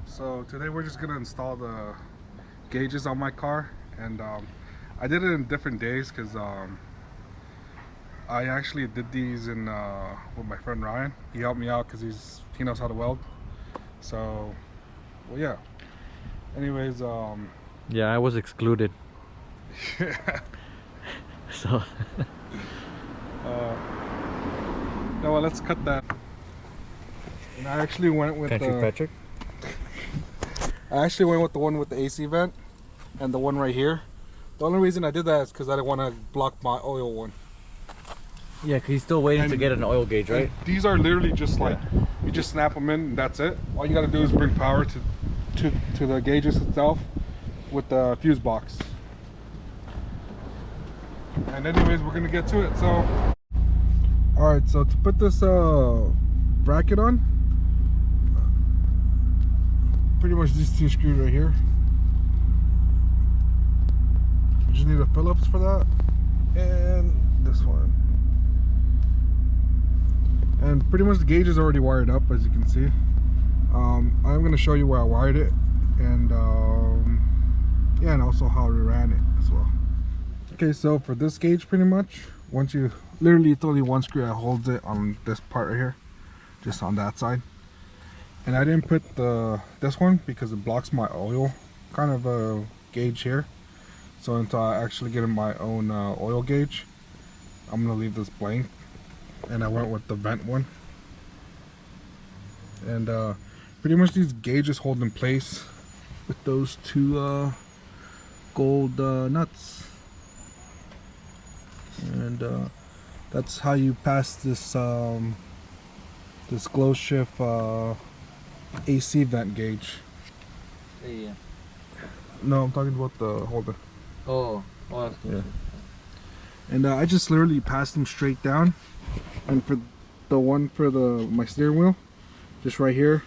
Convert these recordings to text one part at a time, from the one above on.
So today we're just gonna install the gauges on my car, and I did it in different days because I actually did these in with my friend Ryan. He helped me out because he knows how to weld. So, well, yeah. Anyways, yeah, I was excluded. yeah. So No, well, let's cut that. And I actually went with Patrick. I actually went with the one with the AC vent and the one right here. The only reason I did that is because I didn't want to block my oil one. Yeah, because he's still waiting to get an oil gauge, right? These are literally just like, you just snap them in and that's it. All you got to do is bring power to the gauges itself with the fuse box. And anyways, we're going to get to it. So, alright, so to put this bracket on, pretty much these two screws right here. You just need a Phillips for that, and this one. And pretty much the gauge is already wired up, as you can see. I'm going to show you where I wired it, and yeah, and also how we ran it as well. Okay, so for this gauge, pretty much, once you literally, it's only one screw that holds it on this part right here, just on that side. And I didn't put this one because it blocks my oil kind of a gauge here. So until I actually get my own oil gauge, I'm gonna leave this blank. And I went with the vent one. And pretty much these gauges hold in place with those two gold nuts. And that's how you pass this this glow shift AC vent gauge. Yeah. No, I'm talking about the holder. Oh, yeah. And I just literally passed them straight down. And for the one for my steering wheel, just right here,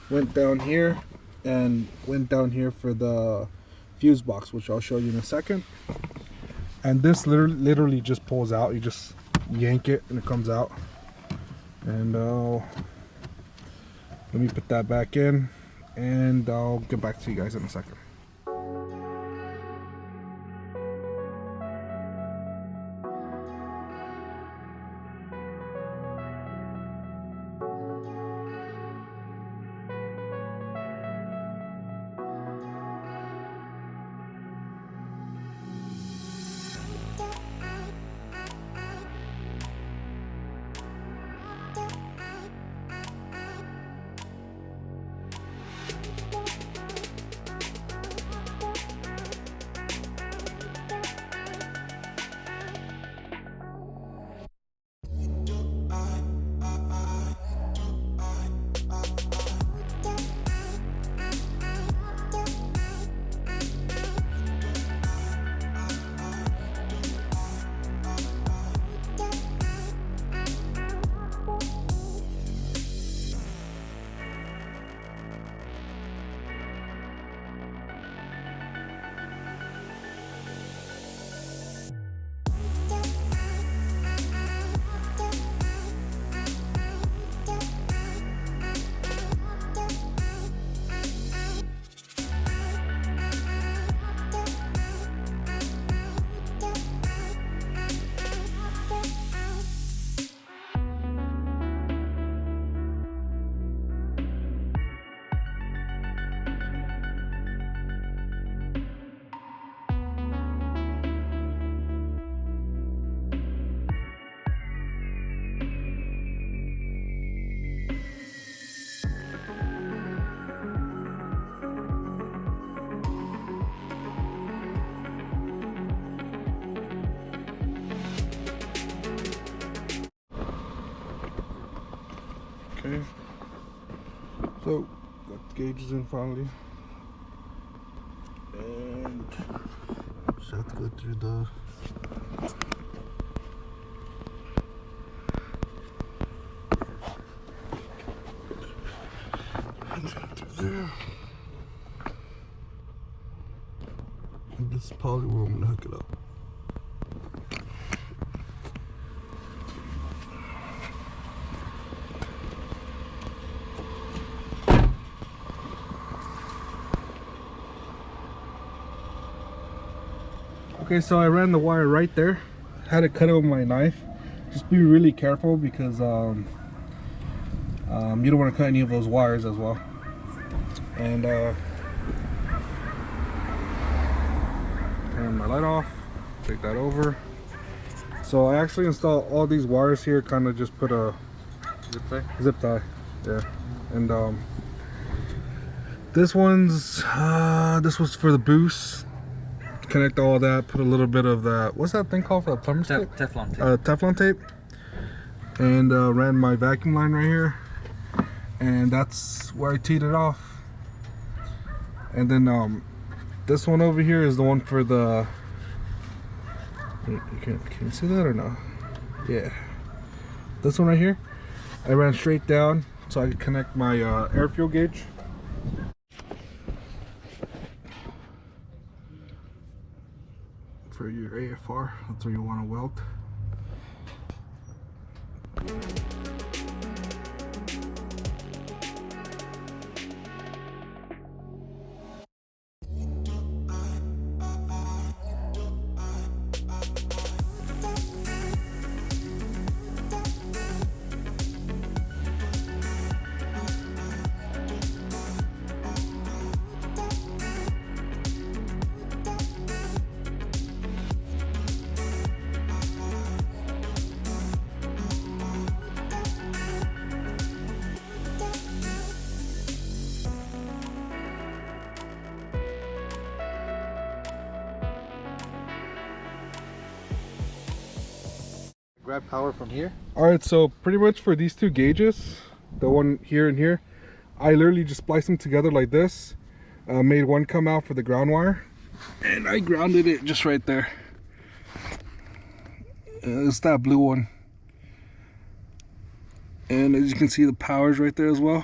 went down here, and went down here for the fuse box, which I'll show you in a second. And this literally just pulls out. You just yank it and it comes out. And let me put that back in, and I'll get back to you guys in a second. Okay, so got the gauges in finally, and just have to go through the there. And this is probably where I'm gonna hook it up. Okay, so I ran the wire right there. Had to cut it with my knife. Just be really careful because you don't want to cut any of those wires as well. And turn my light off, take that over. So I actually installed all these wires here, kind of just put a zip tie, yeah. And this was for the boost. Connect all that, put a little bit of that, what's that thing called for the plumber's tape? Teflon tape. Teflon tape. And ran my vacuum line right here. And that's where I teed it off. And then this one over here is the one for the, can you see that or no? Yeah. This one right here, I ran straight down so I could connect my air fuel gauge. For your AFR, that's where you want to weld. Grab power from here. Alright, so pretty much for these two gauges, the one here and here, I literally just spliced them together like this. Made one come out for the ground wire, and I grounded it just right there. It's that blue one. And as you can see, the power's right there as well.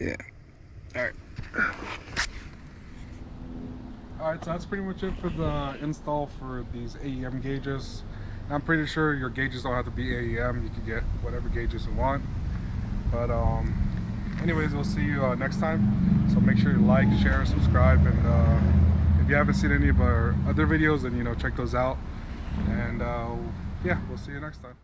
Yeah. Alright. Alright, so that's pretty much it for the install for these AEM gauges. I'm pretty sure your gauges don't have to be AEM. You can get whatever gauges you want. But anyways, we'll see you next time. So make sure you like, share, subscribe, and if you haven't seen any of our other videos, then check those out. And yeah, we'll see you next time.